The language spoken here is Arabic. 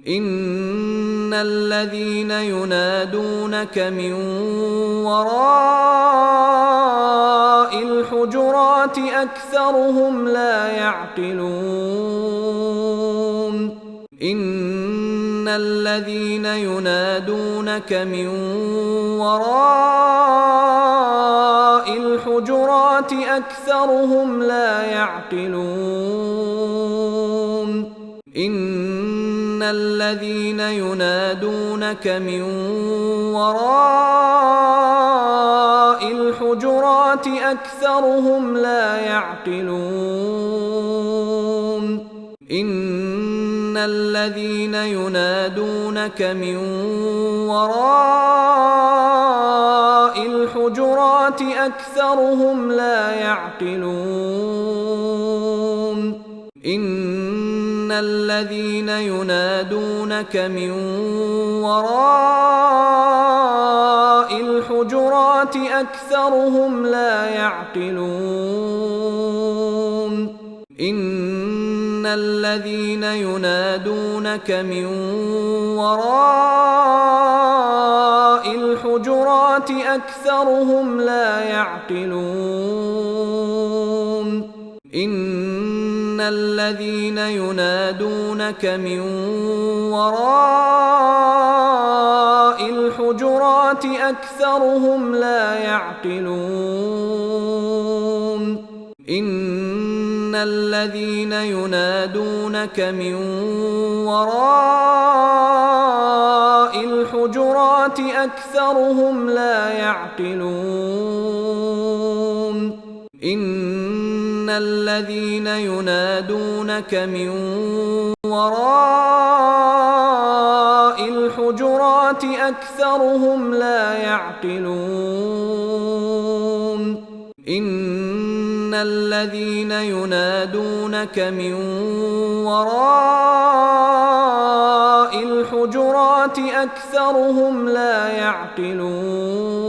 إن الذين ينادونك من وراء الحجرات أكثرهم لا يعقلون إن الذين ينادونك من وراء الحجرات أكثرهم لا يعقلون إن الذين ينادونك من وراء الحجرات أكثرهم لا يعقلون إن الذين ينادونك من وراء الحجرات أكثرهم لا يعقلون إن الذين ينادونك من وراء الحجرات أكثرهم لا يعقلون إن الذين ينادونك من وراء الحجرات أكثرهم لا يعقلون إن الذين ينادونك من وراء الحجرات أكثرهم لا يعقلون إن الذين ينادونك من وراء الحجرات أكثرهم لا يعقلون إن الذين ينادونك من وراء الحجرات أكثرهم لا يعقلون إن الذين ينادونك من وراء الحجرات أكثرهم لا يعقلون